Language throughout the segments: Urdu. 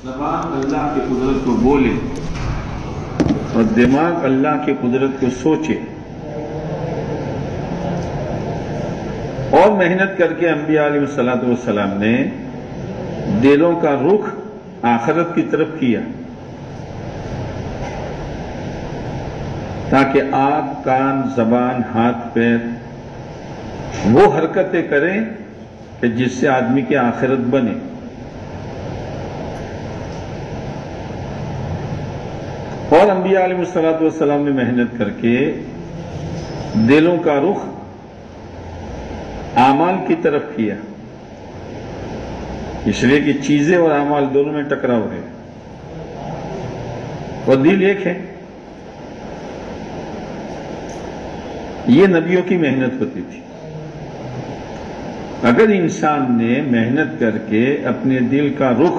زبان اللہ کی قدرت کو بولے اور دماغ اللہ کی قدرت کو سوچے اور محنت کر کے انبیاء علیہ الصلوۃ والسلام نے دلوں کا رخ آخرت کی طرف کیا تاکہ آنکھ، کان، زبان، ہاتھ، پیر وہ حرکتیں کریں کہ جس سے آدمی کی آخرت بنے۔ اور انبیاء علیہ الصلوۃ والسلام نے محنت کر کے دلوں کا رخ اعمال کی طرف کیا، اس لیے کہ چیزیں اور اعمال دونوں میں ٹکراؤ ہے اور دل ایک ہے۔ یہ نبیوں کی محنت ہوتی تھی۔ اگر انسان نے محنت کر کے اپنے دل کا رخ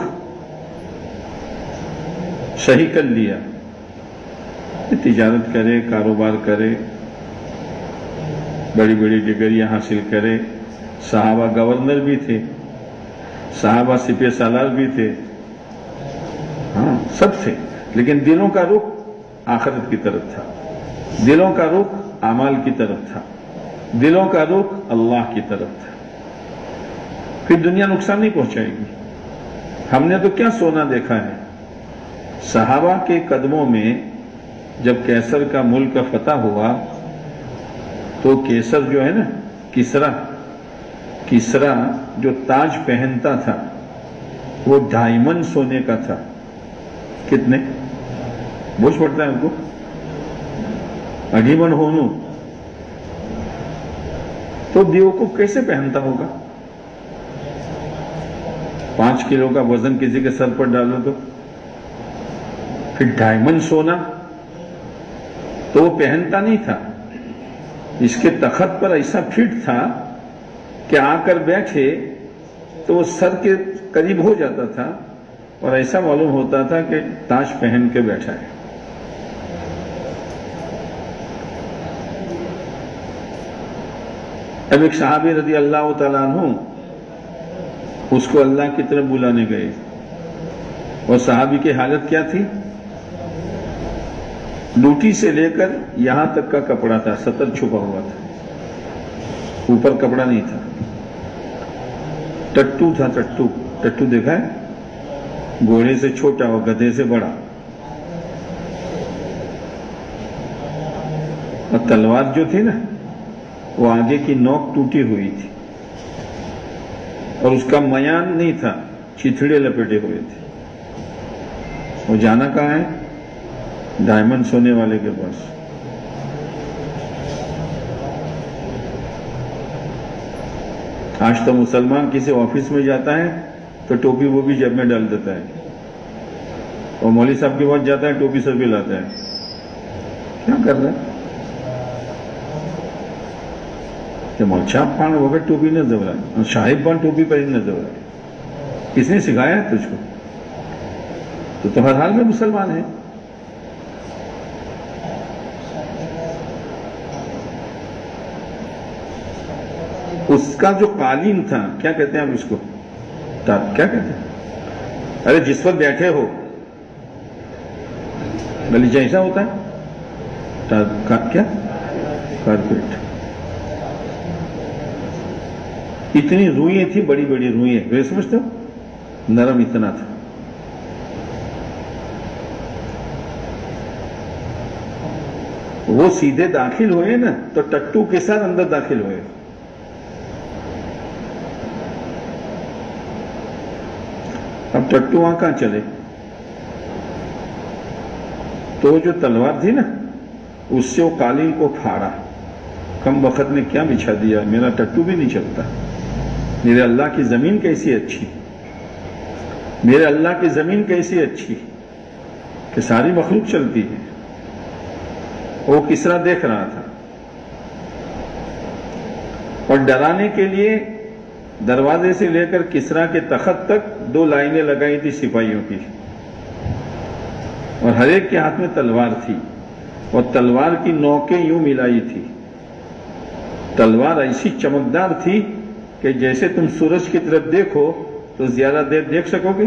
صحیح کر لیا، تجارت کرے، کاروبار کرے، بڑی بڑی ڈگریاں حاصل کرے، صحابہ گورنر بھی تھے، صحابہ سپہ سالار بھی تھے، ہاں سب تھے، لیکن دلوں کا رخ آخرت کی طرف تھا، دلوں کا رخ اعمال کی طرف تھا، دلوں کا رخ اللہ کی طرف تھا، پھر دنیا نقصان نہیں پہنچائے گی۔ ہم نے تو کیا سونا دیکھا ہے، صحابہ کے قدموں میں جب کیسر کا ملک کا فتح ہوا تو کیسر جو ہے نا، کسرا جو تاج پہنتا تھا وہ ڈائمنڈ سونے کا تھا۔ کتنے بوجھ پڑتا ہے ان کو، اگیمن ہونو تو بیوقوف کیسے پہنتا ہوگا؟ 5 کلو کا وزن کسی کے سر پر ڈالو تو پھر ڈائمنڈ سونا تو وہ پہنتا نہیں تھا، اس کے تخت پر ایسا فٹ تھا کہ آ کر بیٹھے تو وہ سر کے قریب ہو جاتا تھا اور ایسا معلوم ہوتا تھا کہ تاج پہن کے بیٹھا ہے۔ اب ایک صحابی رضی اللہ تعالیٰ عنہ اس کو اللہ کی طرف بلانے گئے، اور صحابی کی حالت کیا تھی؟ لوٹی سے لے کر یہاں تک کا کپڑا تھا، سطر چھپا ہوا تھا، اوپر کپڑا نہیں تھا، ٹٹو تھا، ٹٹو دیکھا ہے؟ گھوڑے سے چھوٹا اور گدھے سے بڑا، اور تلوار جو تھی نا وہ آگے کی نوک ٹوٹی ہوئی تھی اور اس کا میان نہیں تھا، چتھڑے لپیٹے ہوئے تھے۔ وہ جانا کہاں ہے؟ ڈائمنڈ سونے والے کے پاس۔ آج تو مسلمان کسی آفس میں جاتا ہے تو ٹوپی وہ بھی جیب میں ڈال دیتا ہے، اور مولوی صاحب کے پاس جاتا ہے ٹوپی سر پہ لاتا ہے۔ کیا کر رہا ہے؟ مولچاپ پان وغیرہ ٹوپی نہ زورا ہے، شاہب پان ٹوپی پر ہی نہ زورا ہے۔ کس نے سکھایا ہے تجھ کو؟ تو ہر حال میں مسلمان ہے۔ اس کا جو قالین تھا، کیا کہتے ہیں آپ اس کو؟ کیا کہتے ہیں؟ ارے جس پر بیٹھے ہو گلیچہ ایسا ہوتا ہے، کیا کارپیٹ، اتنی روئیں تھی، بڑی بڑی روئیں، وہ سمجھتے ہو؟ نرم اتنا تھا۔ وہ سیدھے داخل ہوئے نا تو ٹٹو کے ساتھ اندر داخل ہوئے۔ اب ٹٹو وہاں کہاں چلے؟ تو جو تلوار تھی نا اس سے وہ قالین کو پھاڑا، کم وقت نے کیا بچھا دیا، میرا ٹٹو بھی نہیں چلتا، میرے اللہ کی زمین کیسی اچھی، میرے اللہ کی زمین کیسی اچھی کہ ساری مخلوق چلتی ہے۔ وہ کسرا دیکھ رہا تھا اور ڈرانے کے لیے دروازے سے لے کر کسرا کے تخت تک 2 لائنیں لگائی تھی سپاہیوں کی، اور ہر ایک کے ہاتھ میں تلوار تھی، اور تلوار کی نوکیں یوں ملائی تھی۔ تلوار ایسی چمکدار تھی کہ جیسے تم سورج کی طرف دیکھو تو زیادہ دیر دیکھ سکو گے،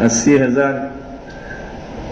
80,000।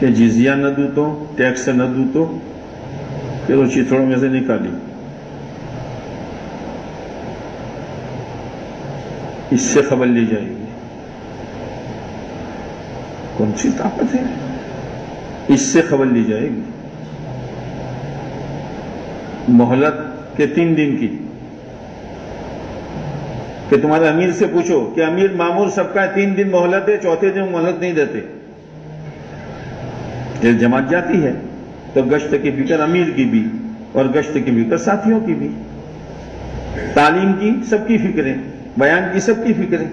کہ جزیہ نہ دوں تو، ٹیکس نہ دوں تو، پھر وہ چتھڑوں میں سے نکالی. اس سے خبر لی جائے گی. کون سی طاقت ہے؟ اس سے خبر لی جائے گی. مہلت کے 3 دن کی، کہ تمہارے امیر سے پوچھو کہ امیر معمور سب کا 3 دن مہلت ہے، چوتھے دن مہلت نہیں دیتے. جب جماعت جاتی ہے تو گشت کی فکر امیر کی بھی اور گشت کی فکر ساتھیوں کی بھی، تعلیم کی سب کی فکریں، بیان کی سب کی فکریں.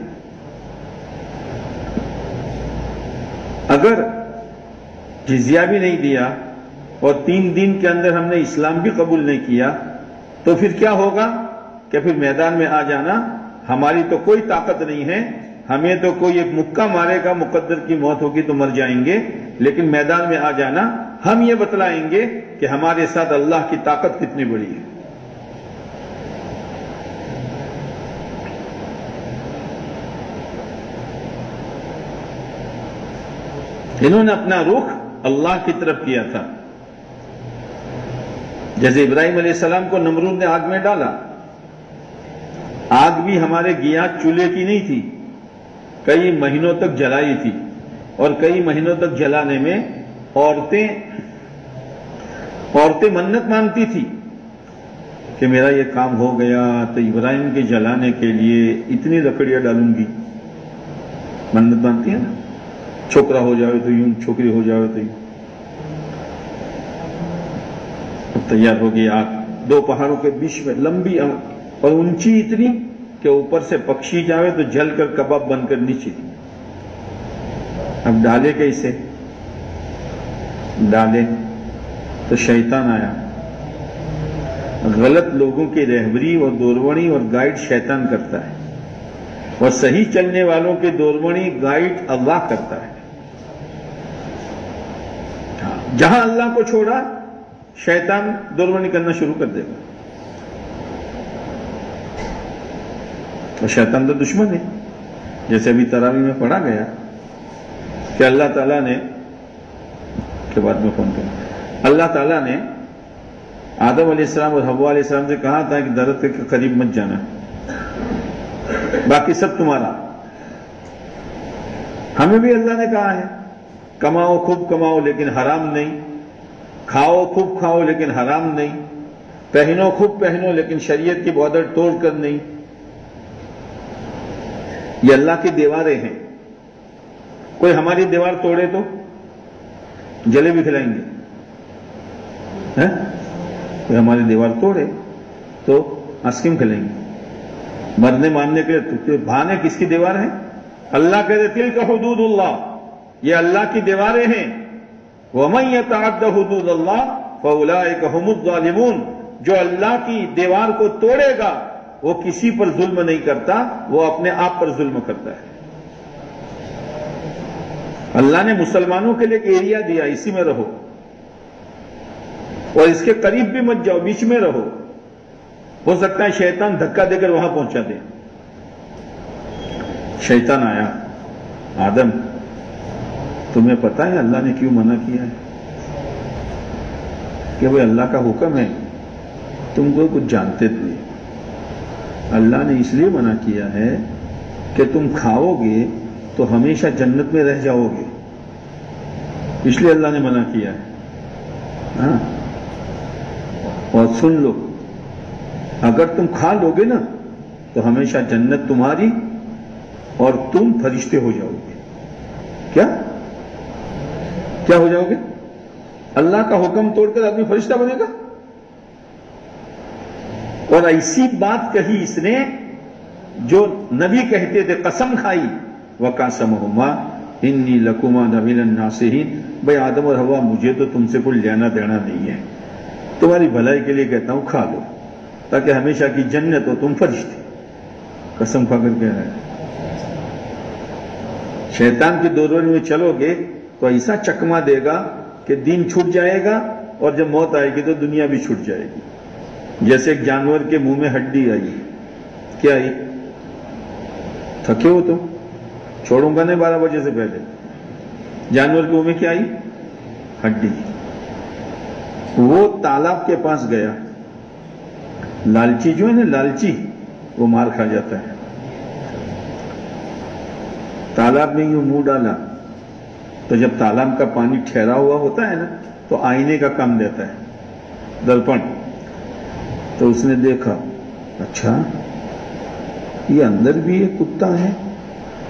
اگر جزیہ بھی نہیں دیا اور 3 دن کے اندر ہم نے اسلام بھی قبول نہیں کیا تو پھر کیا ہوگا کہ پھر میدان میں آ جانا. ہماری تو کوئی طاقت نہیں ہے، ہمیں تو کوئی ایک مکہ مارے گا، مقدر کی موت ہوگی تو مر جائیں گے، لیکن میدان میں آ جانا ہم یہ بتلائیں گے کہ ہمارے ساتھ اللہ کی طاقت کتنی بڑی ہے. انہوں نے اپنا رخ اللہ کی طرف کیا تھا. جیسے ابراہیم علیہ السلام کو نمرود نے آگ میں ڈالا. آگ بھی ہمارے گیاں چولہے کی نہیں تھی، کئی مہینوں تک جلائی تھی، اور کئی مہینوں تک جلانے میں عورتیں منت مانتی تھی کہ میرا یہ کام ہو گیا تو ابراہیم کے جلانے کے لیے اتنی لکڑیاں ڈالوں گی. منت مانتی ہے نا، چھوکرا ہو جاوے تو یوں، چھوکری ہو جاوے تو یوں. تیار ہو گئی آگ 2 پہاڑوں کے بیچ میں، لمبی اور اونچی اتنی کہ اوپر سے پکشی جاوے تو جل کر کباب بن کر نیچے. اب ڈالے کیسے؟ ڈالے تو شیطان آیا. غلط لوگوں کی رہبری اور دوربڑی اور گائیڈ شیطان کرتا ہے، اور صحیح چلنے والوں کے دوربڑی گائیڈ اللہ کرتا ہے. جہاں اللہ کو چھوڑا شیطان دوربڑی کرنا شروع کر دے گا. اور شیطان تو دشمن ہے. جیسے ابھی تراویح میں پڑھا گیا کہ اللہ تعالیٰ نے، کے بعد میں فون کروں، اللہ تعالیٰ نے آدم علیہ السلام اور حوا علیہ السلام سے کہا تھا کہ درخت کے قریب مت جانا، باقی سب تمہارا. ہمیں بھی اللہ نے کہا ہے کماؤ خوب کماؤ لیکن حرام نہیں، کھاؤ خوب کھاؤ لیکن حرام نہیں، پہنو خوب پہنو لیکن شریعت کی بارڈر توڑ کر نہیں. یہ اللہ کی دیواریں ہیں. کوئی ہماری دیوار توڑے تو جلیبی کھلائیں گے. کوئی ہماری دیوار توڑے تو آئس کریم کھلائیں گے. مرنے مارنے کے لیے بہانے کس کی دیوار ہے؟ اللہ کہتے تلک حدود اللہ، یہ اللہ کی دیواریں ہیں. وَمَن يَتَعَدَّ حُدُودَ اللَّهِ فَأُولَٰئِكَ هُمُ الظَّالِمُونَ. جو اللہ کی دیوار کو توڑے گا وہ کسی پر ظلم نہیں کرتا، وہ اپنے آپ پر ظلم کرتا ہے. اللہ نے مسلمانوں کے لیے ایک ایریا دیا، اسی میں رہو، اور اس کے قریب بھی مت جاؤ، بیچ میں رہو. ہو سکتا ہے شیطان دھکا دے کر وہاں پہنچا دے. شیطان آیا، آدم تمہیں پتا ہے اللہ نے کیوں منع کیا ہے؟ کہ وہ اللہ کا حکم ہے، تم کو کچھ جانتے تو نہیں. اللہ نے اس لیے منع کیا ہے کہ تم کھاؤ گے تو ہمیشہ جنت میں رہ جاؤ گے، اس لیے اللہ نے منع کیا ہے. ہاں، اور سن لو، اگر تم کھا لو گے نا تو ہمیشہ جنت تمہاری اور تم فرشتے ہو جاؤ گے. کیا ہو جاؤ گے؟ اللہ کا حکم توڑ کر آدمی فرشتہ بنے گا. اور ایسی بات کہی اس نے جو نبی کہتے تھے، قسم کھائی. وَقَاسَمَهُمَا إِنِّي لَكُمَا لَمِنَ النَّاصِحِينَ. بھائی آدم اور حوا، مجھے تو تم سے کوئی لینا دینا نہیں ہے، تمہاری بھلائی کے لیے کہتا ہوں کھا لو تاکہ ہمیشہ کی جنت ہو، تم فرشتے. قسم کھا کر کہہ رہا ہے. شیطان کی دوربڑی میں چلو گے تو ایسا چکما دے گا کہ دین چھوٹ جائے گا، اور جب موت آئے گی تو دنیا بھی چھوٹ جائے گی. جیسے ایک جانور کے منہ میں ہڈی آئی، کیا آئی؟ تھکے ہو تو چھوڑوں گا نہیں 12 بجے سے پہلے. جانور کے منہ میں کیا آئی؟ ہڈی. وہ تالاب کے پاس گیا. لالچی جو ہے نا، لالچی، وہ مار کھا جاتا ہے. تالاب میں یوں منہ ڈالا تو جب تالاب کا پانی ٹھہرا ہوا ہوتا ہے نا تو آئینے کا کام دیتا ہے، درپن. تو اس نے دیکھا، اچھا یہ اندر بھی ایک کتا ہے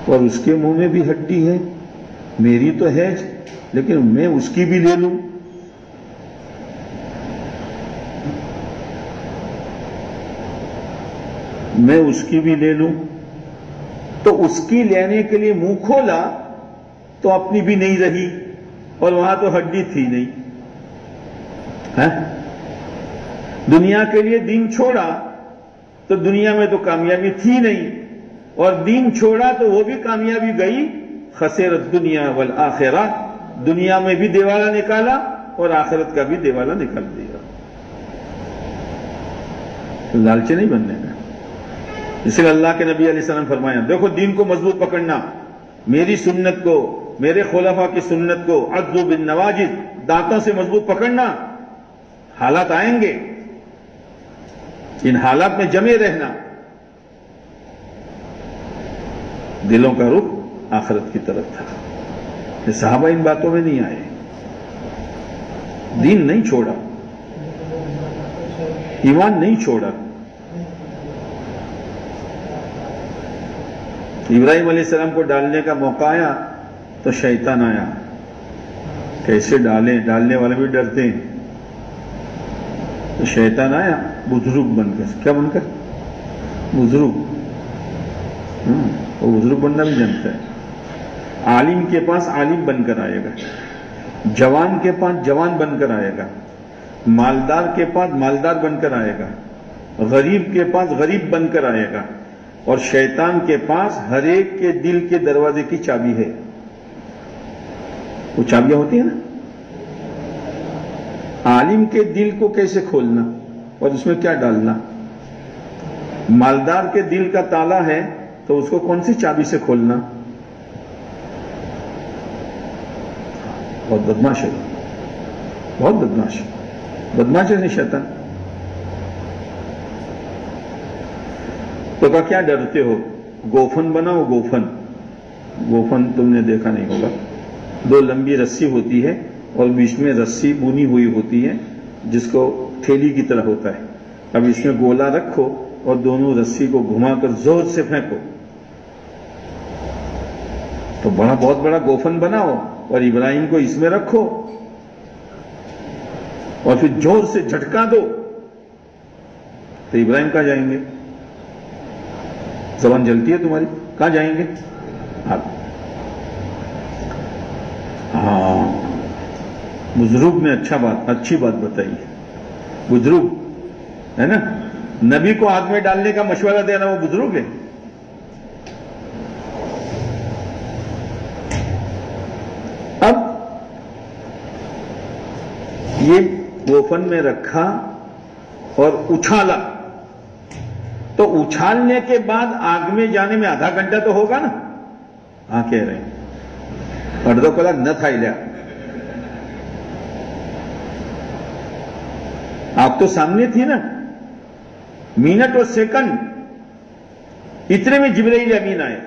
اور اس کے منہ میں بھی ہڈی ہے، میری تو ہے لیکن میں اس کی بھی لے لوں. میں اس کی بھی لے لوں. تو اس کی لینے کے لیے منہ کھولا تو اپنی بھی نہیں رہی اور وہاں تو ہڈی تھی نہیں. دنیا کے لیے دین چھوڑا تو دنیا میں تو کامیابی تھی نہیں، اور دین چھوڑا تو وہ بھی کامیابی گئی. خسرت دنیا والآخرہ، دنیا میں بھی دیوالا نکالا اور آخرت کا بھی دیوالا نکال دیا. لالچ نہیں بننے کا. اس لیے اللہ کے نبی علیہ السلام فرمایا، دیکھو دین کو مضبوط پکڑنا، میری سنت کو، میرے خلفاء کی سنت کو عضوا بالنواجذ، دانتوں سے مضبوط پکڑنا. حالات آئیں گے، ان حالات میں جمے رہنا. دلوں کا رخ آخرت کی طرف تھا. یہ صحابہ ان باتوں میں نہیں آئے، دین نہیں چھوڑا، ایمان نہیں چھوڑا. ابراہیم علیہ السلام کو ڈالنے کا موقع آیا تو شیطان آیا. کیسے ڈالیں، ڈالنے والے بھی ڈرتے ہیں. تو شیطان آیا بزرگ بن کر. کیا بن کر؟ بزرگ. وہ بزرگ بننا بھی جانتا ہے. عالم کے پاس عالم بن کر آئے گا، جوان کے پاس جوان بن کر آئے گا، مالدار کے پاس مالدار بن کر آئے گا، غریب کے پاس غریب بن کر آئے گا. اور شیطان کے پاس ہر ایک کے دل کے دروازے کی چابی ہے. وہ چابیاں ہوتی ہیں نا. عالم کے دل کو کیسے کھولنا اور اس میں کیا ڈالنا. مالدار کے دل کا تالا ہے تو اس کو کون سی چابی سے کھولنا. بہت بدماش ہے، بہت بدماش ہے. بدماش ہے شیطان. تو کیا ڈرتے ہو؟ گوفن بناؤ. گوفن، گوفن تم نے دیکھا نہیں ہوگا. دو لمبی رسی ہوتی ہے اور بیچ میں رسی بنی ہوئی ہوتی ہے جس کو تھیلی کی طرح ہوتا ہے. اب اس میں گولا رکھو اور دونوں رسی کو گھما کر زور سے پھینکو تو بہت بڑا گوفن بناؤ اور ابراہیم کو اس میں رکھو اور پھر زور سے جھٹکا دو تو ابراہیم کہاں جائیں گے؟ زبان جلتی ہے تمہاری، کہاں جائیں گے؟ ہاں، بزرگ نے اچھی بات بتائی ہے. بزرگ ہے نا، نبی کو آگ میں ڈالنے کا مشورہ دینا وہ بزرگ ہے. اب یہ گوفن میں رکھا اور اچھالا تو اچھالنے کے بعد آگ میں جانے میں آدھا گھنٹہ تو ہوگا نا. ہاں کہہ رہے ہیں اردو کلاک نہ تھا لیا. آگ تو سامنے تھی نا. منٹ اور سیکنڈ اتنے میں جبرائیل امین آئے،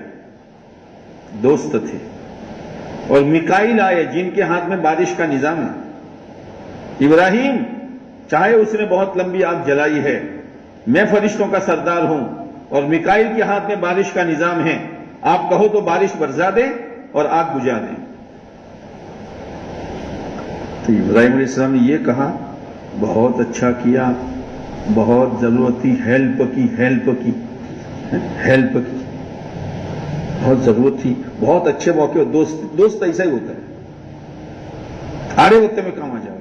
دوست تھے، اور میکائیل آئے جن کے ہاتھ میں بارش کا نظام ہے. ابراہیم چاہے اس نے بہت لمبی آگ جلائی ہے، میں فرشتوں کا سردار ہوں اور میکائیل کے ہاتھ میں بارش کا نظام ہے، آپ کہو تو بارش برسا دیں اور آگ بجھا دیں. تو ابراہیم علیہ السلام نے یہ کہا، بہت اچھا کیا، بہت ضرورت تھی، ہیلپ کی بہت ضرورت تھی. بہت اچھے موقع. دوست ایسا ہی ہوتا ہے، آڑے ہوتے میں کام آ جائے.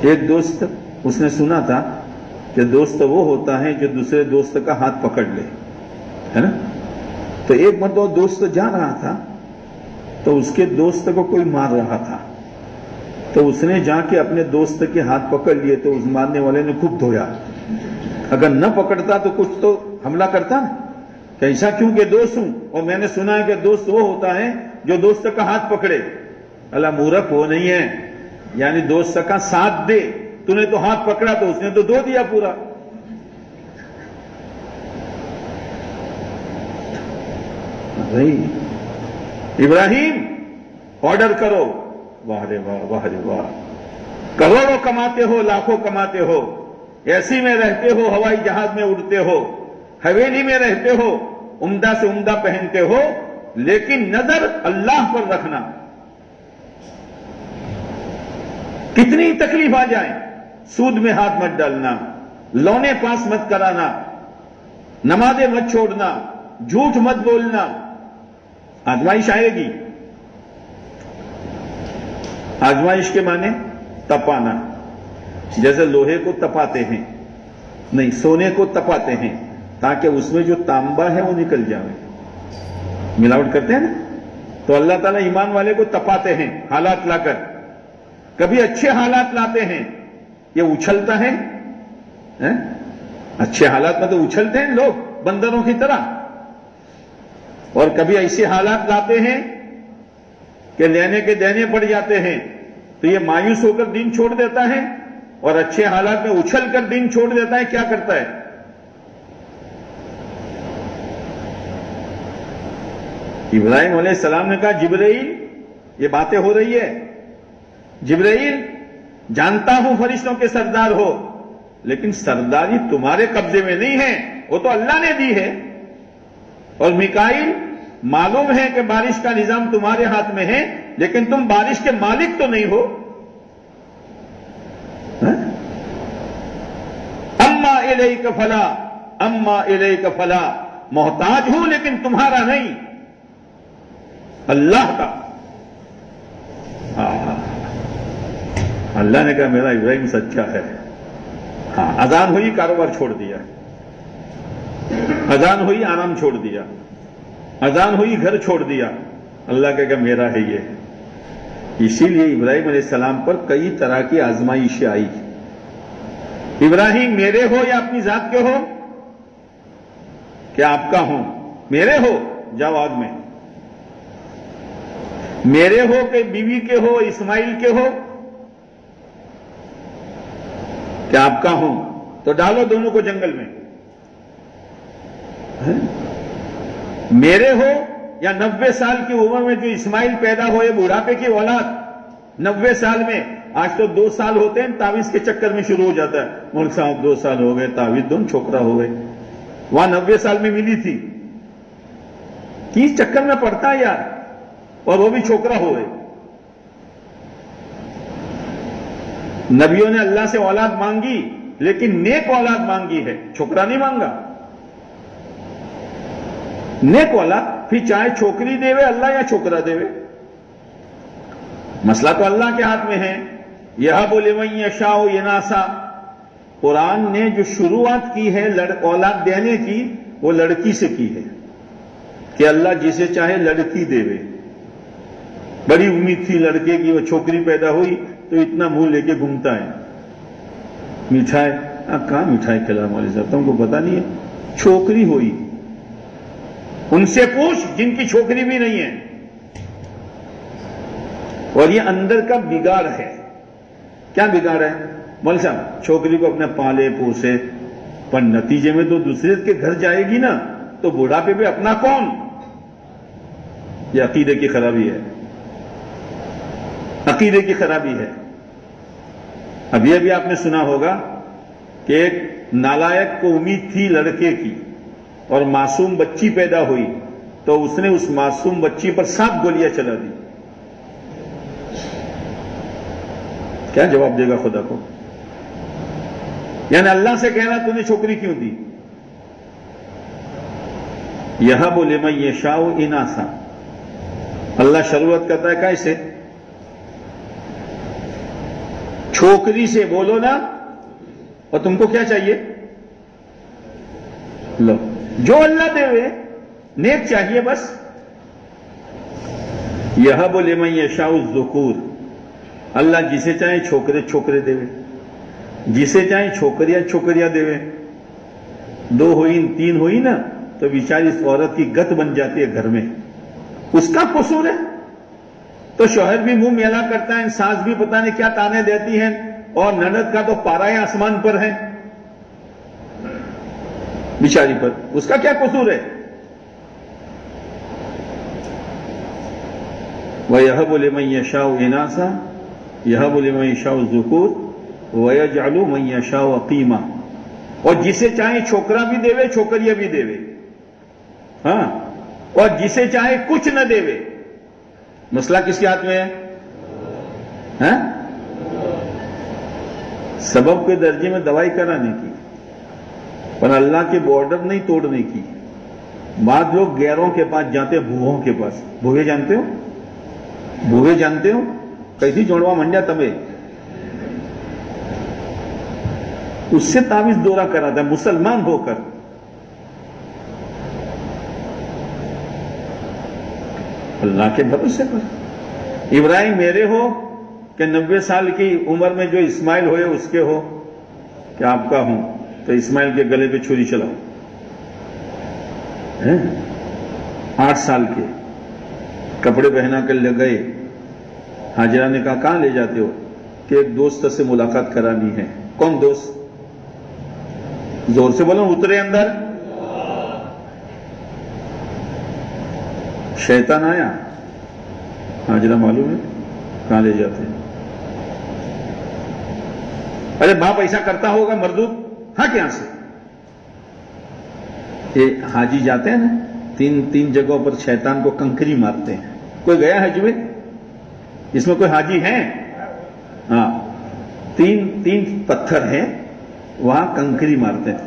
ایک دوست، اس نے سنا تھا کہ دوست وہ ہوتا ہے جو دوسرے دوست کا ہاتھ پکڑ لے، ہے نا. تو ایک مرتبہ دوست جا رہا تھا تو اس کے دوست کو کوئی مار رہا تھا تو اس نے جا کے اپنے دوست کے ہاتھ پکڑ لیے تو اس مارنے والے نے خوب دھویا. اگر نہ پکڑتا تو کچھ تو حملہ کرتا نا. کہ ایسا کیوں کہ دوست ہوں، اور میں نے سنا ہے کہ دوست وہ ہوتا ہے جو دوست کا ہاتھ پکڑے. اللہ مورخ وہ نہیں ہے، یعنی دوست کا ساتھ دے، تو نے تو ہاتھ پکڑا تو اس نے تو دو دیا پورا. ابراہیم آرڈر کرو، واہ رے واہ واہ رے واہ، کروڑوں کماتے ہو، لاکھوں کماتے ہو، ایسی میں رہتے ہو، ہوائی جہاز میں اڑتے ہو، حویلی میں رہتے ہو، عمدہ سے عمدہ پہنتے ہو، لیکن نظر اللہ پر رکھنا. کتنی تکلیف آ جائے، سود میں ہاتھ مت ڈالنا، لونے پاس مت کرانا، نمازیں مت چھوڑنا، جھوٹ مت بولنا. آزمائش آئے گی. آزمائش کے معنی تپانا، جیسے لوہے کو تپاتے ہیں، نہیں سونے کو تپاتے ہیں تاکہ اس میں جو تانبا ہے وہ نکل جائے. ملاوٹ کرتے ہیں نا، تو اللہ تعالیٰ ایمان والے کو تپاتے ہیں حالات لا کر. کبھی اچھے حالات لاتے ہیں، یہ اچھلتا ہے، اچھے حالات میں تو اچھلتے ہیں لوگ بندروں کی طرح، اور کبھی ایسے حالات لاتے ہیں کہ لینے کے دینے پڑ جاتے ہیں، تو یہ مایوس ہو کر دین چھوڑ دیتا ہے، اور اچھے حالات میں اچھل کر دین چھوڑ دیتا ہے. کیا کرتا ہے؟ ابراہیم علیہ السلام نے کہا جبرائیل یہ باتیں ہو رہی ہے، جبرائیل جانتا ہوں فرشتوں کے سردار ہو، لیکن سرداری تمہارے قبضے میں نہیں ہے، وہ تو اللہ نے دی ہے. اور میکائیل معلوم ہے کہ بارش کا نظام تمہارے ہاتھ میں ہے، لیکن تم بارش کے مالک تو نہیں ہو. اما الیک فلا، اما الیک فلا، محتاج ہوں لیکن تمہارا نہیں، اللہ کا. اللہ نے کہا میرا ابراہیم سچا ہے. ہاں، اذان ہوئی کاروبار چھوڑ دیا، اذان ہوئی آرام چھوڑ دیا، اذان ہوئی گھر چھوڑ دیا. اللہ کہا کہ میرا ہے یہ. اسی لیے ابراہیم علیہ السلام پر کئی طرح کی آزمائشیں آئی. ابراہیم میرے ہو یا اپنی ذات کے ہو؟ کیا آپ کا ہوں؟ میرے ہو جاؤ آگ میں. میرے ہو کہ بیوی کے ہو، اسماعیل کے ہو؟ کیا آپ کا ہوں تو ڈالو دونوں کو جنگل میں. میرے ہو یا 90 سال کی عمر میں جو اسماعیل پیدا ہوئے، بڑھاپے کی اولاد، 90 سال میں. آج تو 2 سال ہوتے ہیں تعویذ کے چکر میں شروع ہو جاتا ہے. ملک صاحب 2 سال ہو گئے تعویذ دون چھوکرا ہو گئے. وہاں 90 سال میں ملی تھی، کس چکر میں پڑتا ہے یار، اور وہ بھی چھوکرا ہو گئے. نبیوں نے اللہ سے اولاد مانگی، لیکن نیک اولاد مانگی ہے، چھوکرا نہیں مانگا. نیک اولاد، پھر چاہے چھوکری دیوے اللہ یا چھوکرا دیوے، مسئلہ تو اللہ کے ہاتھ میں ہے. یہب لمن یشاء اناثا، قرآن نے جو شروعات کی ہے اولاد دینے کی، وہ لڑکی سے کی ہے کہ اللہ جسے چاہے لڑکی دیوے. بڑی امید تھی لڑکے کی، وہ چھوکری پیدا ہوئی تو اتنا منہ لے کے گھومتا ہے. مٹھائی کہاں مٹھائی کھلا مولوی صاحب، تم کو پتا نہیں ہے؟ چھوکری ہوئی. ان سے پوچھ جن کی چھوکری بھی نہیں ہے. اور یہ اندر کا بگاڑ ہے. کیا بگاڑ ہے مولوی صاحب؟ چھوکری کو اپنے پالے پوسے، پر نتیجے میں تو دوسرے کے گھر جائے گی نا، تو بڑھاپے پہ اپنا کون؟ یہ عقیدے کی خرابی ہے، عقیدے کی خرابی ہے. ابھی ابھی آپ نے سنا ہوگا کہ ایک نالائق کو امید تھی لڑکے کی، اور معصوم بچی پیدا ہوئی تو اس نے اس معصوم بچی پر 7 گولیاں چلا دی. کیا جواب دے گا خدا کو؟ یعنی اللہ سے کہنا تو نے چھوکری کیوں دی؟ یہب لمن یشاء اناثا، اللہ شروعات کرتا ہے کیسے؟ چھوکری سے بولو نا، اور تم کو کیا چاہیے؟ لو جو اللہ دے ہوئے، نیک چاہیے بس. یہب لمن یشاء الذکور، اللہ جسے چاہے چھوکرے چھوکرے دے، جسے چاہے چھوکریاں چھوکریاں دے. 2 ہوئی 3 ہوئی نا تو بیچاری اس عورت کی گت بن جاتی ہے گھر میں. اس کا قصور ہے تو شوہر بھی منہ میلا کرتا ہے، ساس بھی پتہ نہیں کیا تانے دیتی ہیں، اور نند کا تو پارا آسمان پر ہے بیچاری پر، اس کا کیا قصور ہے؟ وَيَهَبُ لِمَن يَشَاءُ إِنَاثًا يَهَبُ لِمَن يَشَاءُ الذُّكُورَ وَيَجْعَلُ مَن يَشَاءُ عَقِيمًا، اور جسے چاہے چھوکرا بھی دے چھوکریا بھی دے، ہاں، اور جسے چاہے کچھ نہ دے۔ مسئلہ کس کے ہاتھ میں ہے؟ ہاں؟ سبب کے درجے میں دوائی کرانے کی، پر اللہ کے بارڈر نہیں توڑنے کی۔ بعض لوگ غیروں کے پاس جاتے ہیں، بوہوں کے پاس۔ بوہے جانتے ہو؟ بوہے جانتے ہو؟ کیسی جوڑوا منڈیا تبے اس سے تعویذ دورہ کراتا ہے مسلمان ہو کر۔ اللہ کے بھروسے پر۔ ابراہیم میرے ہو کہ 90 سال کی عمر میں جو اسماعیل ہوئے اس کے ہو کہ آپ کا ہوں، تو اسماعیل کے گلے پہ چھری چلاؤ۔ 8 سال کے کپڑے پہنا کر لے گئے، حاجرہ نے کہا کہاں لے جاتے ہو؟ کہ ایک دوست سے ملاقات کرانی ہے۔ کون دوست؟ زور سے بولو، اترے اندر۔ شیطان آیا، حاجرہ معلوم ہے کہاں لے جاتے ہیں؟ ارے باپ ایسا کرتا ہوگا مردود، ہاں کہاں سے؟ یہ حاجی جاتے ہیں نا، تین جگہوں پر شیطان کو کنکری مارتے ہیں۔ کوئی گیا حج میں؟ اس میں کوئی حاجی ہے؟ ہاں، تین پتھر ہیں، وہاں کنکری مارتے ہیں۔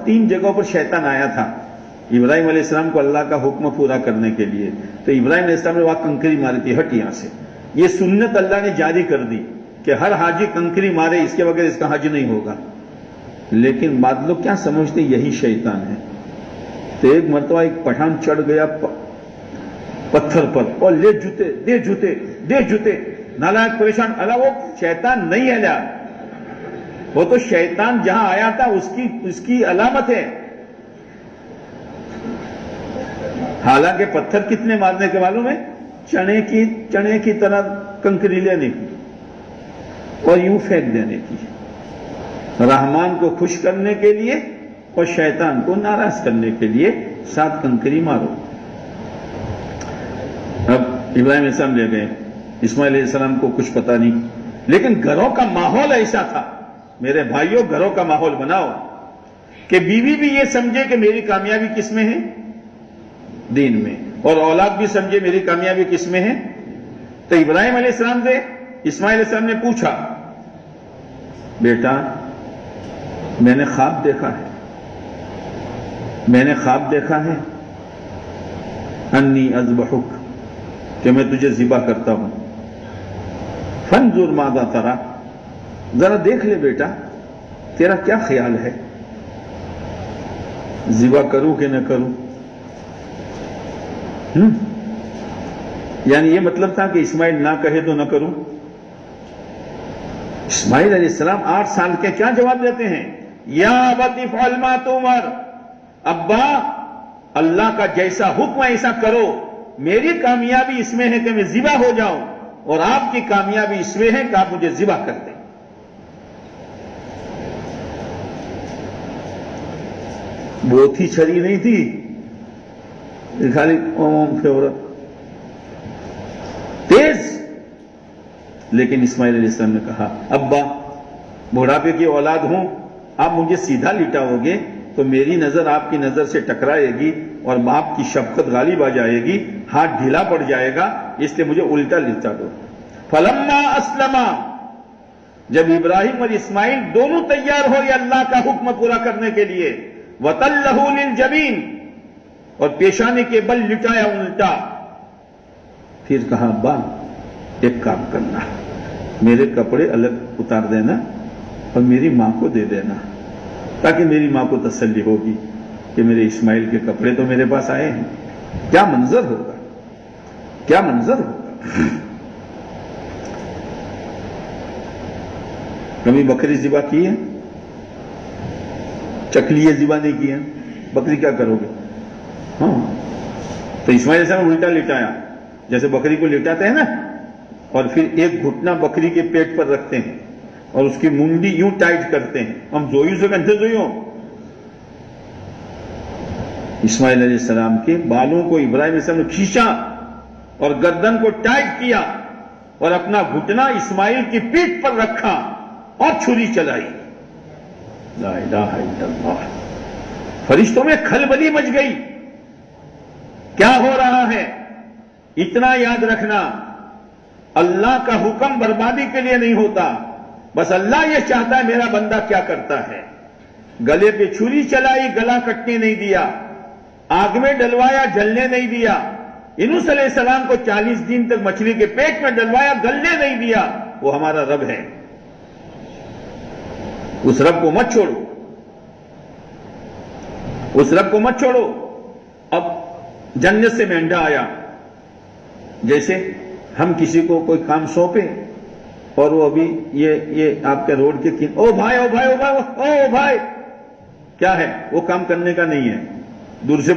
تین جگہوں پر شیطان آیا تھا ابراہیم علیہ السلام کو اللہ کا حکم پورا کرنے کے لیے، تو ابراہیم علیہ السلام نے وہاں کنکری ماری تھی، ہٹ یہاں سے۔ یہ سنت اللہ نے جاری کر دی کہ ہر حاجی کنکری مارے، اس کے بغیر اس کا حج نہیں ہوگا۔ لیکن بعض لوگ کیا سمجھتے یہی شیطان ہے۔ تو ایک مرتبہ ایک پٹھان چڑھ گیا پتھر پر اور لے جوتے، دے جوتے، دے جوتے، نالائق پریشان۔ اللہ وہ شیطان نہیں ہے، وہ تو شیطان جہاں آیا تھا اس کی علامت ہے۔ حالانکہ پتھر کتنے مارنے کے معلوم ہے؟ چنے کی طرح کنکری لینے کی اور یوں پھینک دینے کی، رحمان کو خوش کرنے کے لیے اور شیطان کو ناراض کرنے کے لیے 7 کنکری مارو۔ اب ابراہیم علیہ السلام لے گئے، اسماعیل علیہ السلام کو کچھ پتا نہیں، لیکن گھروں کا ماحول ایسا تھا۔ میرے بھائیوں، گھروں کا ماحول بناؤ کہ بیوی بھی یہ سمجھے کہ میری کامیابی کس میں ہے؟ دین میں، اور اولاد بھی سمجھے میری کامیابی کس میں ہے؟ تو ابراہیم علیہ السلام سے اسماعیل علیہ السلام نے پوچھا، بیٹا میں نے خواب دیکھا ہے انی اذبحک، کہ میں تجھے ذبح کرتا ہوں، فانظر ماذا تری، ذرا دیکھ لے بیٹا تیرا کیا خیال ہے، ذبح کروں کہ نہ کروں؟ یعنی یہ مطلب تھا کہ اسماعیل نہ کہے تو نہ کروں۔ اسماعیل علیہ السلام 8 سال کے کیا جواب دیتے ہیں؟ یا ابت افعل ما تؤمر، ابا اللہ کا جیسا حکم ایسا کرو، میری کامیابی اس میں ہے کہ میں ذبح ہو جاؤں، اور آپ کی کامیابی اس میں ہے کہ آپ مجھے ذبح کر دیں۔ بہت ہی چھری نہیں تھی، خالی فیورت تیز۔ لیکن اسماعیل علیہ السلام نے کہا، ابا بڑھاپے کی اولاد ہوں، آپ مجھے سیدھا لٹاؤ گے تو میری نظر آپ کی نظر سے ٹکرائے گی اور باپ کی شفقت غالب آ جائے گی، ہاتھ ڈھیلا پڑ جائے گا، اس لیے مجھے الٹا لٹا دو۔ فلما اسلما، جب ابراہیم اور اسماعیل دونوں تیار ہو یہ اللہ کا حکم پورا کرنے کے لیے، وَتَلَّهُ لِلْجَبِينِ، اور پیشانے کے بل لٹایا الٹا، پھر کہا ابا ایک کام کرنا، میرے کپڑے الگ اتار دینا اور میری ماں کو دے دینا، تاکہ میری ماں کو تسلی ہوگی کہ میرے اسماعیل کے کپڑے تو میرے پاس آئے ہیں۔ کیا منظر ہوگا، کیا منظر ہوگا۔ کبھی بکری ذبح کی ہے؟ چکلیے ذبح نہیں کی ہے، بکری کیا کرو گے؟ ہاں، تو اسماعیل علیہ السلام الٹا لٹایا جیسے بکری کو لٹاتے ہیں نا، اور پھر ایک گھٹنا بکری کے پیٹ پر رکھتے ہیں اور اس کی منڈی یوں ٹائٹ کرتے ہیں. ہم زویوں سے کنٹھے زویوں. اسماعیل علیہ السلام کے بالوں کو ابراہیم علیہ السلام نے کھینچا اور گردن کو ٹائٹ کیا اور اپنا گھٹنا اسماعیل کی پیٹھ پر رکھا اور چھری چلائی. لا الہ الا اللہ. فرشتوں میں کھلبلی مچ گئی. کیا ہو رہا ہے؟ اتنا یاد رکھنا، اللہ کا حکم بربادی کے لیے نہیں ہوتا، بس اللہ یہ چاہتا ہے میرا بندہ کیا کرتا ہے. گلے پہ چھری چلائی، گلا کٹنے نہیں دیا. آگ میں ڈلوایا، جلنے نہیں دیا. یونس علیہ السلام کو 40 دن تک مچھلی کے پیٹ میں ڈلوایا، گلنے نہیں دیا. وہ ہمارا رب ہے. اس رب کو مت چھوڑو، اس رب کو مت چھوڑو. اب جنت سے مینڈا آیا. جیسے ہم کسی کو کوئی کام سونپے اور وہ ابھی یہ آپ کے روڈ کے او بھائی او بھائی او بھائی او بھائی، کیا ہے وہ کام کرنے کا نہیں ہے، دور سے